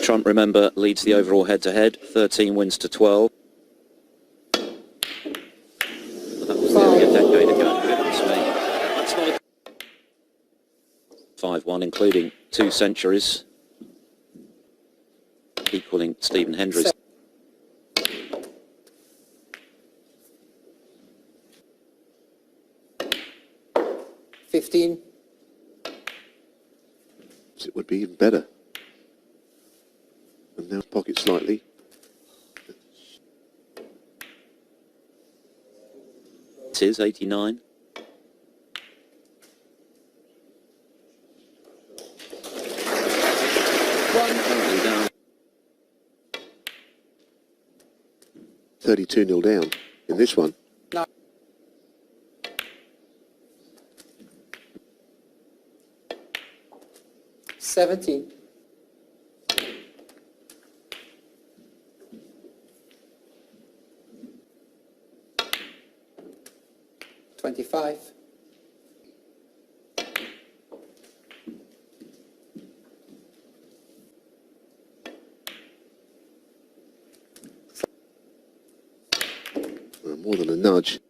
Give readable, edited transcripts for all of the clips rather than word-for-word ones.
Trump, remember, leads the overall head-to-head, 13 wins to 12. But that was nearly a decade ago. Goodness me. That's not a 5-1, including 2 centuries, equaling Stephen Hendry's. 15. It would be even better. And now pocket slightly. It is 89. Currently down. 32-0 down in this one. 17. 25. 'More than a nudge.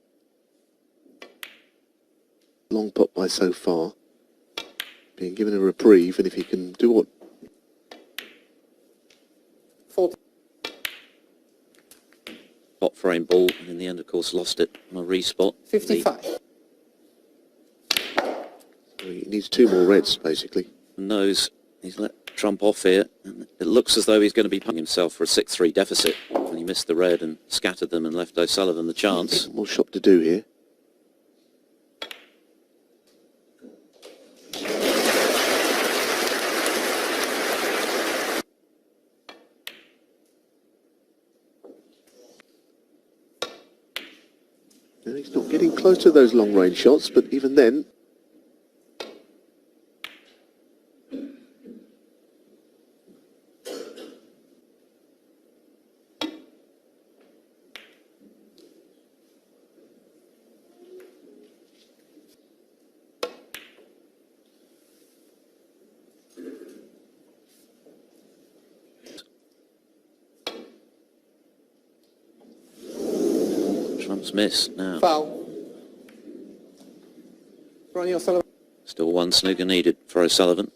Long pot by so far. Being given a reprieve, and if he can do what 40. Top frame ball, and in the end, of course, lost it on a respot. 55. he needs 2 more reds, basically. Knows he's let Trump off here, and it looks as though he's going to be punting himself for a 6-3 deficit. And he missed the red and scattered them and left O'Sullivan the chance. More shop to do here. No, he's not getting close to those long-range shots, but even then... Trump's missed now. Foul. Ronnie O'Sullivan. Still 1 snooker needed for O'Sullivan.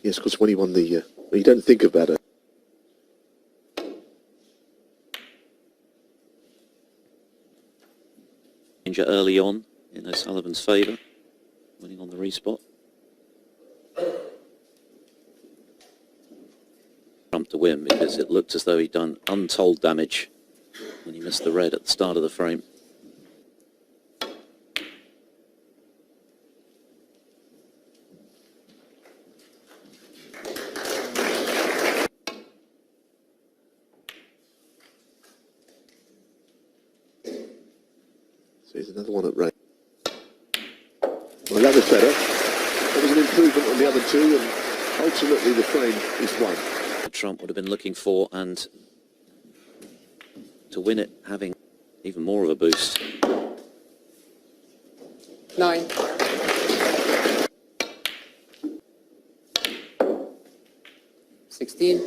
Yes, because when he won the... you don't think about it. Danger early on in O'Sullivan's favour, winning on the respot. Trump to win because it looked as though he'd done untold damage when he missed the red at the start of the frame. So here's another one at range. Well, that was better. There was an improvement on the other 2, and ultimately the frame is won. Trump would have been looking for, and to win it having even more of a boost. 9. 16.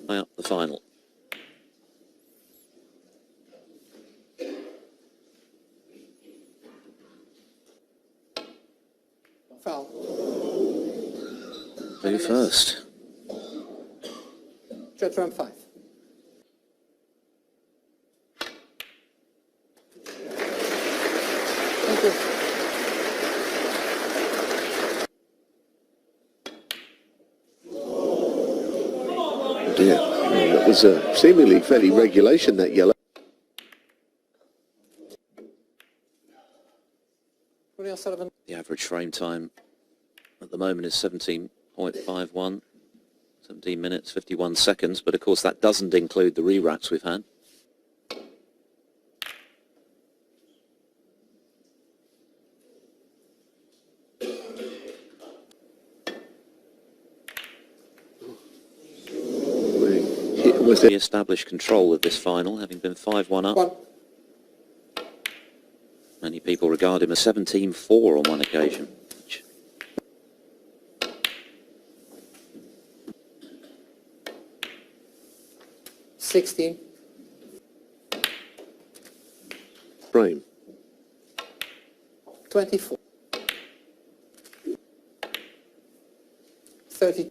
High up the final. Foul. Who first? Judd round 5. Thank you. Oh dear. Well, that was seemingly fairly regulation, that yellow. Ronnie O'Sullivan. The average frame time at the moment is 17.51, 17 minutes, 51 seconds, but of course that doesn't include the re-racks we've had. almost there. Re-established control of this final, having been 5-1 up. 1. Many people regard him as 17-4 on one occasion. 16. Frame. 24. 30.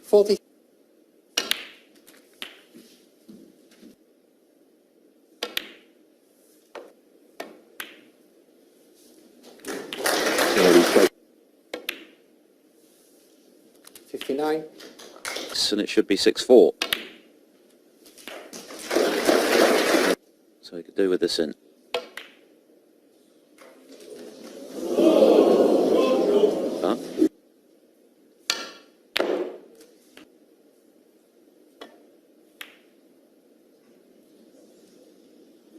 40. 59. And it should be 6-4. So he could do with this in. But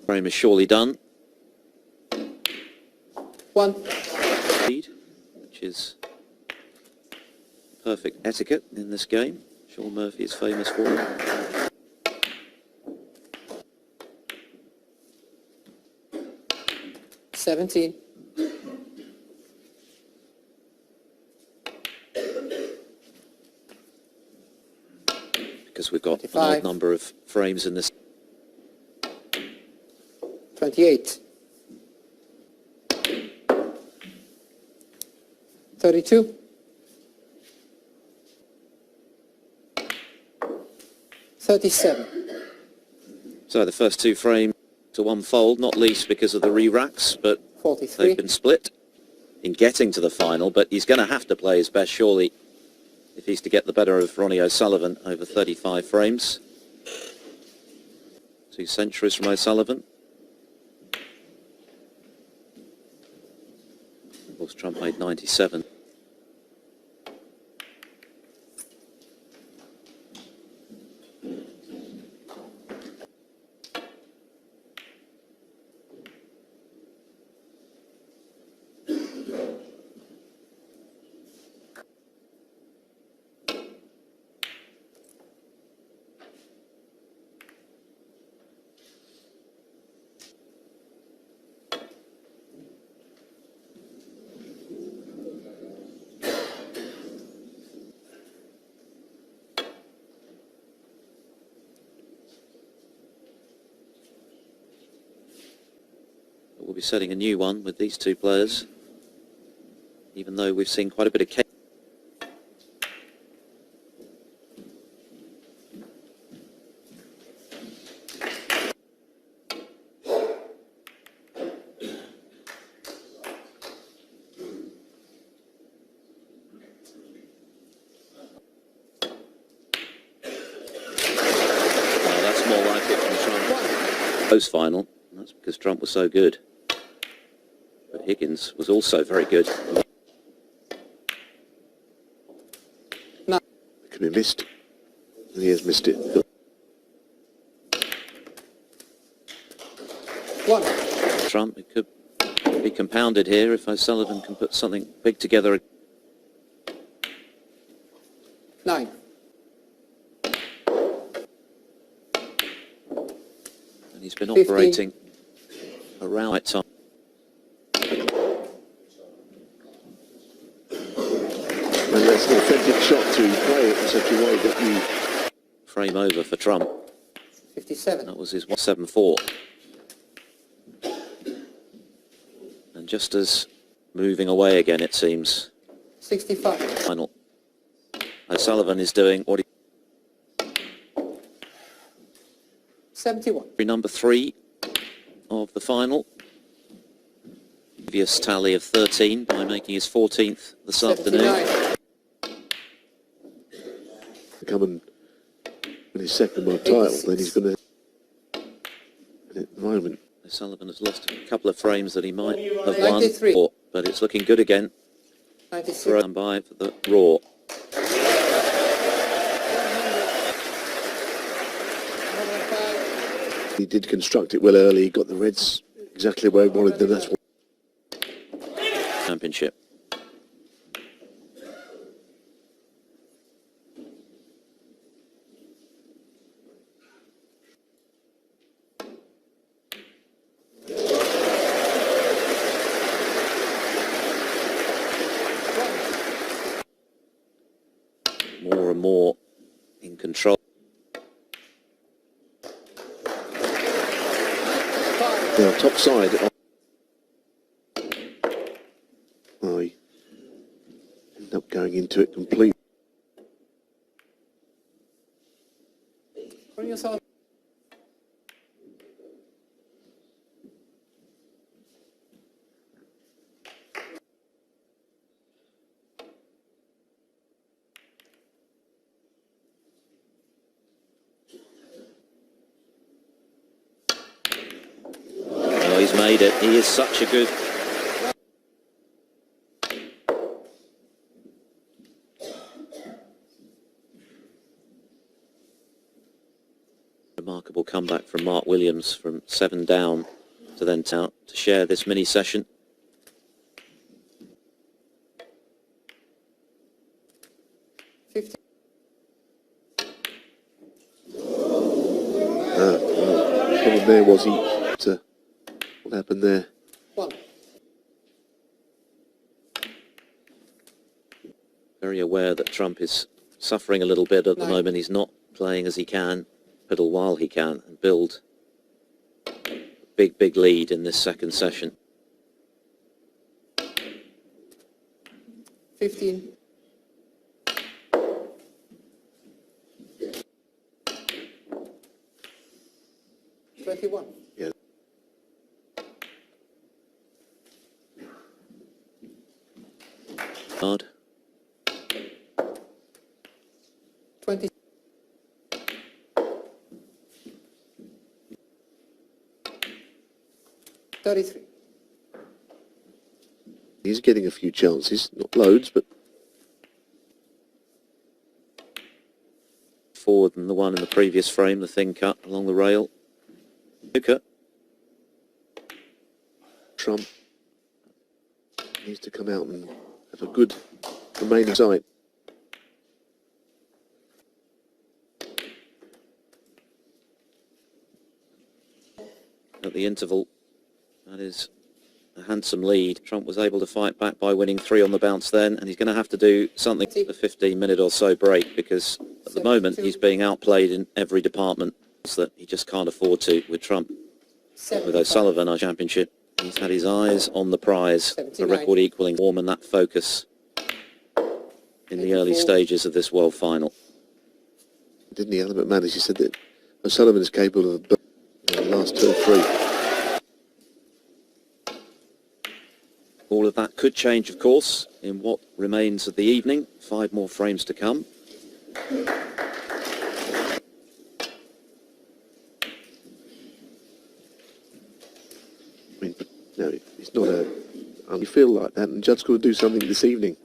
frame is surely done. 1. Which is perfect etiquette in this game. Sean Murphy is famous for it. $17. Because we've got an 25. odd number of frames in this. 28. 32. 37. So the first two frames to one fold, not least because of the re-racks, but 43. they've been split in getting to the final, but he's going to have to play his best, surely, if he's to get the better of Ronnie O'Sullivan over 35 frames. 2 centuries from O'Sullivan. Of course, Trump made 97. We'll be setting a new one with these two players, even though we've seen quite a bit of cake. Well, that's more like it from Trump. Post final, and that's because Trump was so good. But Higgins was also very good. No. It can be missed. And he has missed it. 1. Trump, it could be compounded here if O'Sullivan can put something big together. 9. And he's been 15. operating around that time. And that's an authentic shot to play it in such a way that you... Frame over for Trump. 57. That was his 174. And just as moving away again, it seems. 65. Final. O'Sullivan is doing what he... 71. Number 3 of the final. Previous tally of 13 by making his 14th this 79. afternoon. come and win his second world title, then he's going to... At the moment... O'Sullivan has lost a couple of frames that he might have won, 93. but it's looking good again. 96. Thrown by for the Raw. He did construct it well early. He got the reds exactly where he wanted them. That's what Championship. More and more in control. now top side. Oh, he ended up going into it completely. Bring yourself. Oh, he's made it. He is such a good... Remarkable comeback from Mark Williams from 7 down to then out to share this mini session. Problem there was what happened there? 1. Very aware that Trump is suffering a little bit at the moment. He's not playing as he can, pedal while he can, and build big lead in this second session. 15. Yeah. Hard. 20. 33. He's getting a few chances, not loads, but Forward than the one in the previous frame, the thin cut along the rail. Snooker. Trump needs to come out and have a good remaining sight. At the interval, that is a handsome lead. Trump was able to fight back by winning 3 on the bounce then, and he's going to have to do something for the 15-minute or so break, because at the moment he's being outplayed in every department that he just can't afford to with Trump. With O'Sullivan, our championship, he's had his eyes on the prize, the record equaling form, and that focus in the early stages of this world final. Didn't he, Alan McManus? He said that O'Sullivan is capable of the last 2 or 3. All of that could change, of course, in what remains of the evening. 5 more frames to come. I mean, no, it's not a... You feel like that, and Judd's got to do something this evening.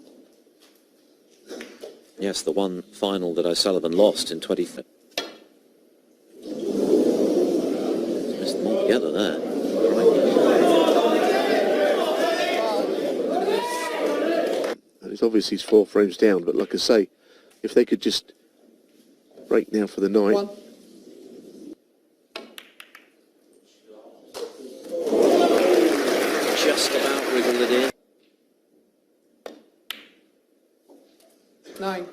Yes, the one final that O'Sullivan lost in 20... Missed them all together there. And it's obvious he's 4 frames down, but like I say, if they could just break now for the night... 1. Just about wriggled it in. 9.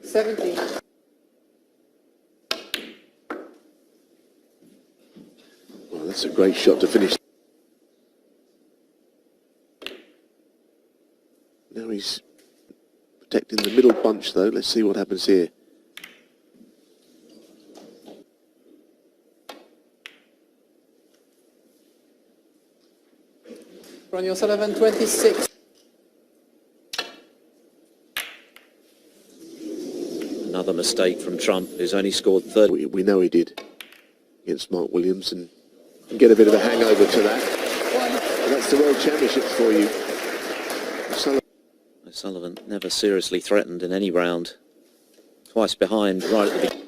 17. Well, that's a great shot to finish. Now he's protecting the middle bunch, though. Let's see what happens here. Ronnie O'Sullivan, 26. Another mistake from Trump, who's only scored 30. We know he did against Mark Williams, and get a bit of a hangover to that. And that's the World Championships for you. O'Sullivan never seriously threatened in any round. Twice behind right at the beginning.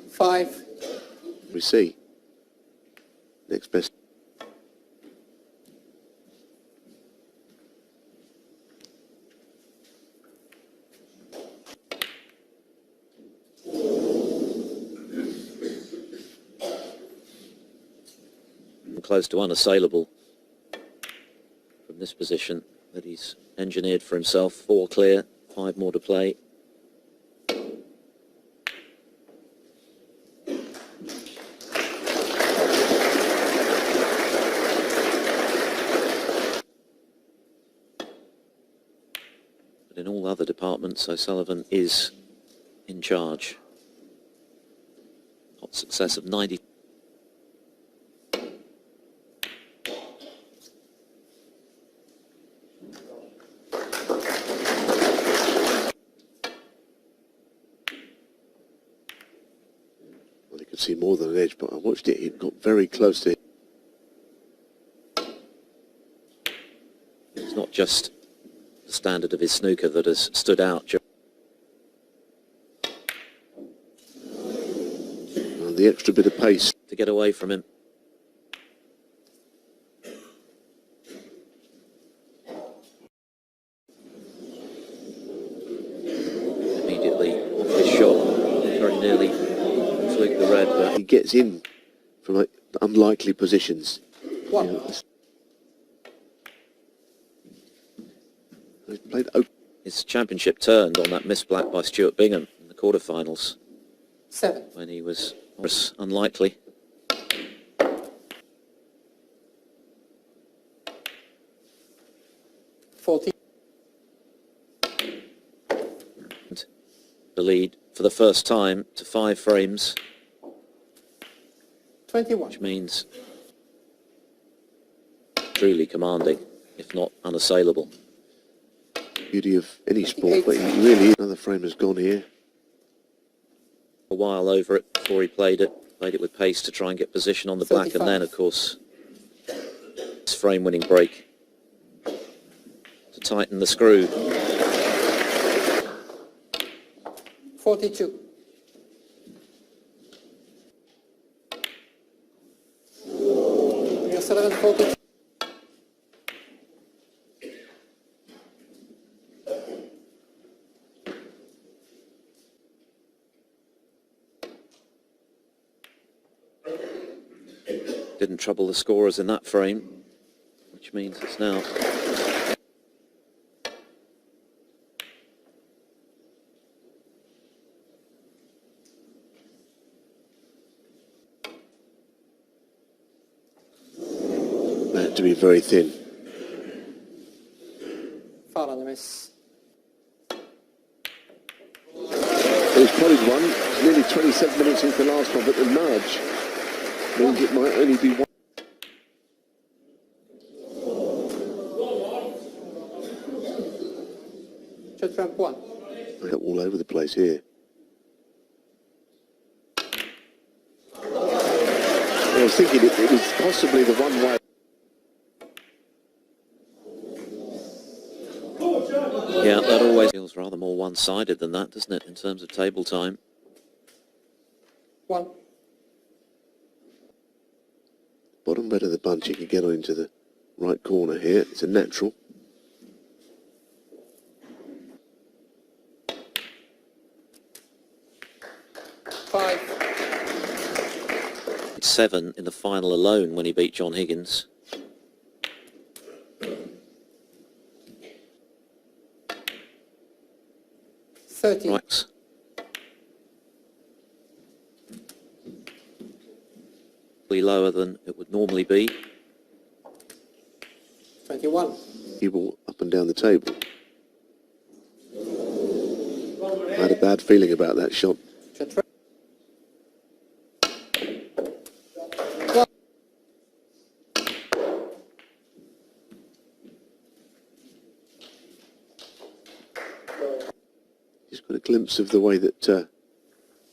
5. We see. Next best. Close to unassailable from this position that he's engineered for himself. 4 clear, 5 more to play. But in all other departments, O'Sullivan is in charge. Hot success of 90. See more than an edge, but I watched it. He got very close to it. It's not just the standard of his snooker that has stood out. And the extra bit of pace To get away from him. Immediately off his shot, very nearly fluked the red, but he gets in from like unlikely positions. 1. You know, he's played open. his championship turned on that missed black by Stuart Bingham in the quarterfinals 7. when he was unlikely. The lead for the first time to 5 frames, 21. which means truly commanding, if not unassailable. Beauty of any sport, but he really, another frame has gone here. A while over it before he played it with pace to try and get position on the black, and then of course his frame winning break to tighten the screw. 42. O'Sullivan 42. Didn't trouble the scorers in that frame, which means it's now That to be very thin. Foul on the miss. He's potted one. It's nearly 27 minutes since the last one, but the nudge means it might only be one. Judd ramp 1. They're all over the place here. I was thinking it was possibly the one way. Yeah, that always feels rather more one-sided than that, doesn't it, in terms of table time? 1. Bottom red of the bunch, he could get on into the right corner here. It's a natural. 5. 7 in the final alone when he beat John Higgins. Right. Lower than it would normally be. 21. People up and down the table. I had a bad feeling about that shot. Just got a glimpse of the way that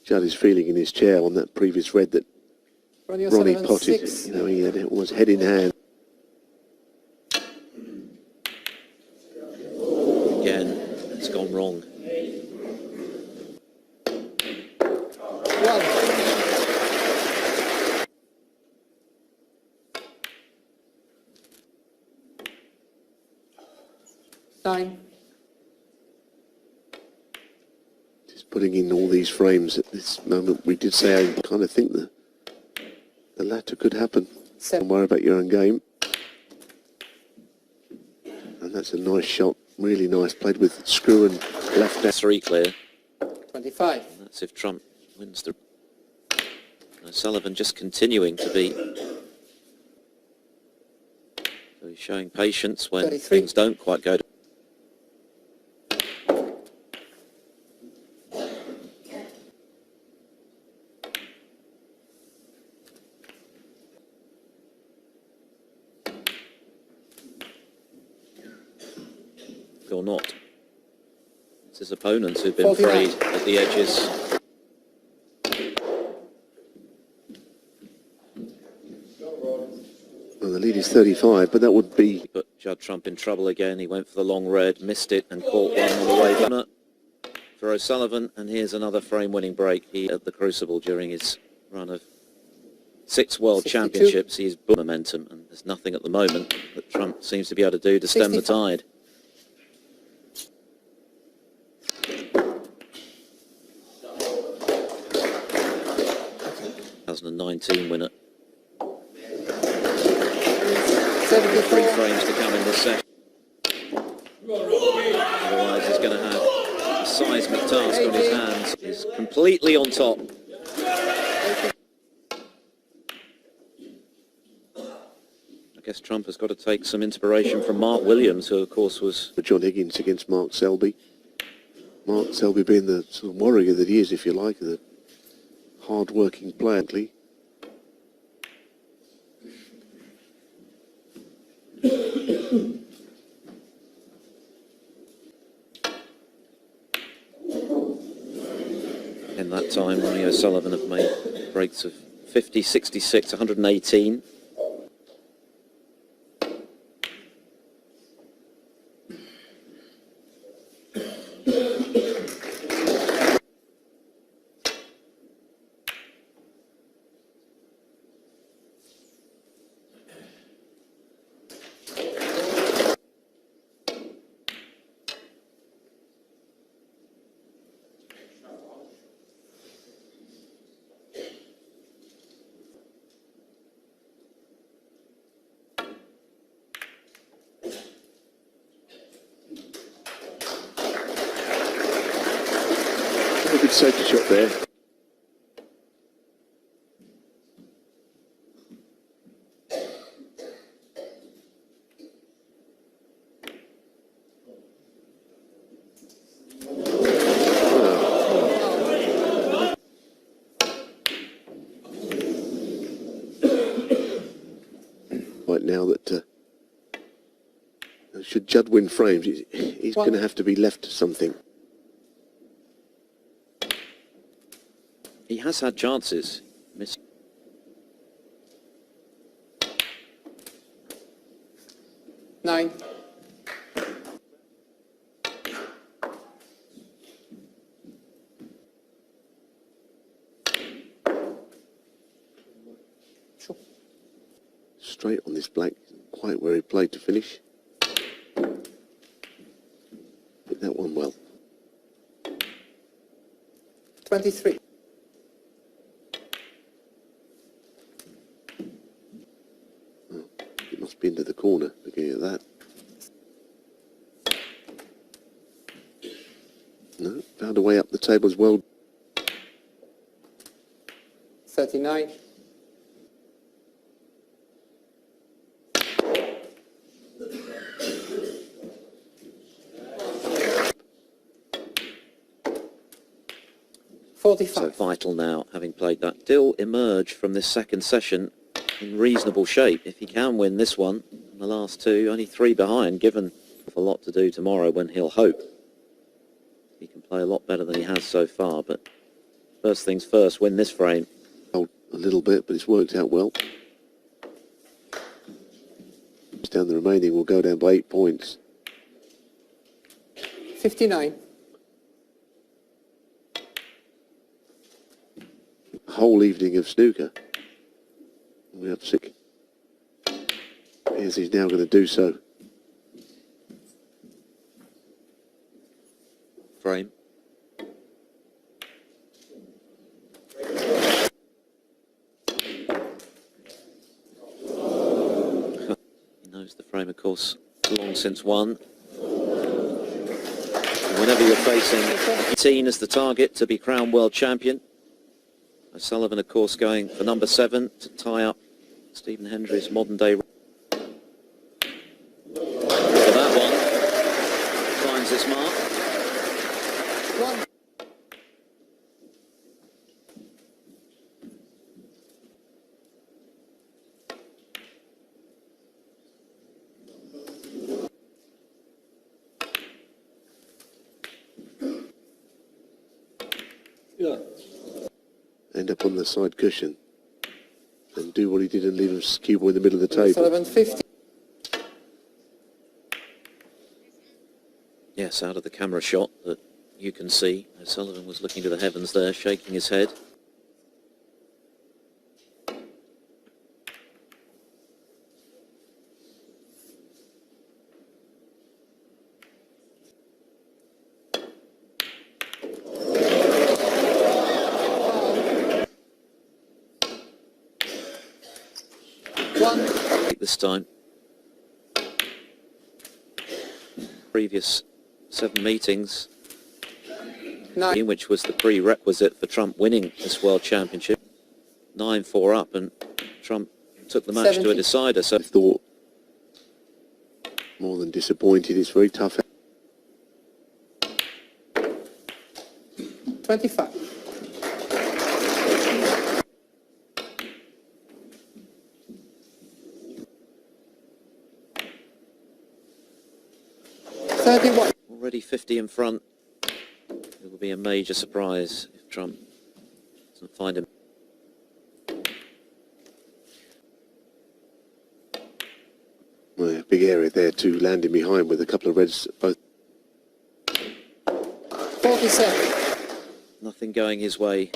Judd is feeling in his chair on that previous red that Ronnie Ronnie O'Sullivan, potted. 6. You know, he had, it was head in hand. Again, it's gone wrong. 1. Nine. Just putting in all these frames at this moment. We did say I kind of think the latter could happen. 7. Don't worry about your own game. And that's a nice shot. Really nice. Played with screw and left down. 3 clear. 25. And that's if Trump wins the... O'Sullivan just continuing to be... So he's showing patience when 33. things don't quite go to... or not. It's his opponents who've been 49. frayed at the edges. Well, the lead is 35, but that would be... He put Judd Trump in trouble again. He went for the long red, missed it and caught one on the way down for O'Sullivan. And here's another frame-winning break. He at the Crucible during his run of 6 World 62. Championships. He's built momentum, and there's nothing at the moment that Trump seems to be able to do to stem the 65. tide. Okay. 2019 winner. 74. 3 frames to come in this session. Otherwise he's going to have a seismic task on his hands. He's completely on top. I guess Trump has got to take some inspiration from Mark Williams, who of course was... John Higgins against Mark Selby. Mark Selby being the sort of warrior that he is, if you like, the hard-working player. In that time, Ronnie O'Sullivan have made breaks of 50, 66, 118. A good safety shot there. Right now that should Judd win frames, he's going to have to be left something. He has had chances. Miss. Nine. Sure. Straight on this black, quite where he played to finish. Hit that one well. 23. It must be into the corner, looking at that. No, found a way up the table as well. 39. So 45. vital now, having played that. Still emerge from this second session in reasonable shape. If he can win this one, and the last two, only 3 behind, given a lot to do tomorrow when he'll hope he can play a lot better than he has so far. But first things first, win this frame. a little bit, but it's worked out well. Down the remaining will go down by 8 points. 59. Whole evening of snooker. We have 6. Appears he's now going to do so. Frame. He knows the frame, of course, long since won. Whenever you're facing 18 as the target to be crowned world champion, O'Sullivan, of course, going for number 7 to tie up Stephen Hendry's modern-day. For that one, finds its mark. 1. End up on the side cushion and do what he did and leave his cue ball in the middle of the table. O'Sullivan 50. Yes, out of the camera shot that you can see, O'Sullivan was looking to the heavens there, shaking his head. This time. Previous 7 meetings, 9. which was the prerequisite for Trump winning this World Championship. 9-4 up, and Trump took the match 70. to a decider. So I thought more than disappointed. It's very tough. 25. 31. already 50 in front. It will be a major surprise if Trump doesn't find him. Well, big area there to landing behind with a couple of reds both. 47. Nothing going his way.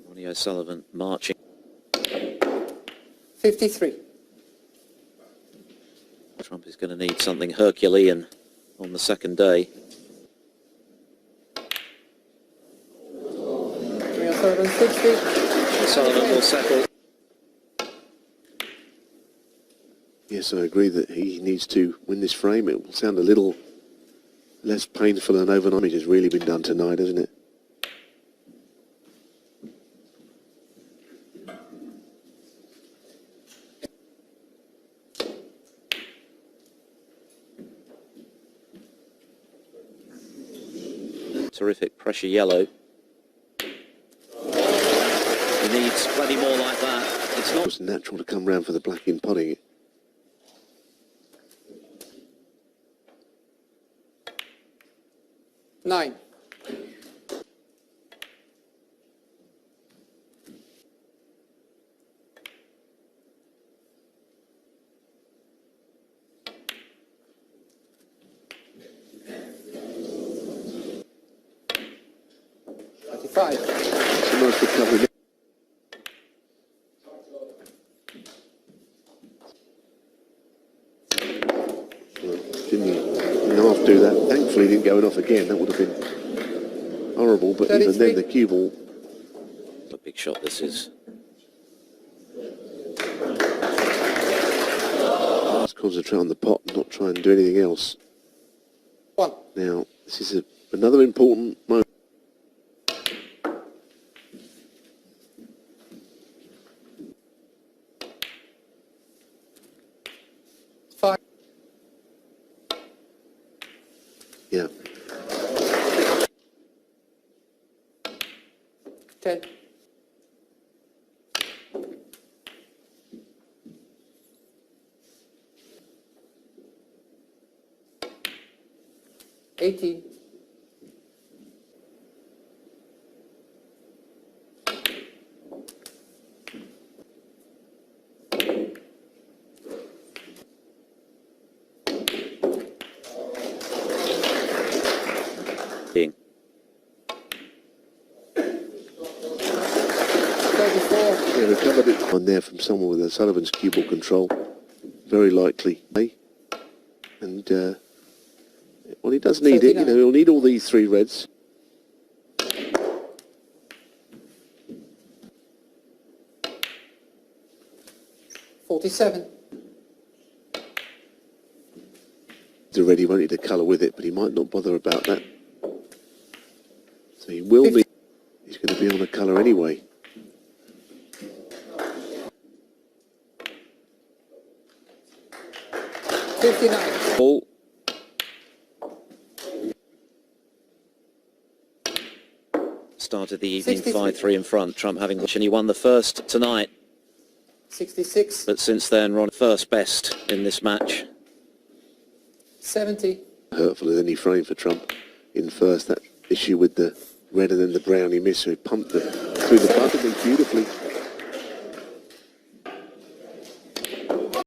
Ronnie O'Sullivan marching. 53. Trump is going to need something Herculean on the second day. O'Sullivan 60. O'Sullivan will settle. Yes, I agree that he needs to win this frame. It will sound a little less painful than overnight. It has really been done tonight, hasn't it? Terrific pressure yellow. He needs plenty more like that. It's It not was natural to come round for the black in potting. 9. Five. It's a nice recovery. Well, didn't half do that. Thankfully, he didn't go off again. That would have been horrible. But 33. even then, the cue ball. a big shot this is. Let's concentrate on the pot and not try and do anything else. 1. Now, this is another important moment. Yeah. 10. 18. 4. Yeah, recovered it on there from someone with a Sullivan's cue ball control. Very likely. And, well, he does need it, you know, he'll need all these 3 reds. $47. He's already wanted to colour with it, but he might not bother about that. So he will need, he's going to be on a colour anyway. $59. Ball. Started the evening 5-3 in front. Trump having, and he won the first tonight. 66. But since then, Ron first best in this match. 70. Hurtful as any frame for Trump in first. That issue with the red and then the brown he missed, so he pumped it through the button beautifully.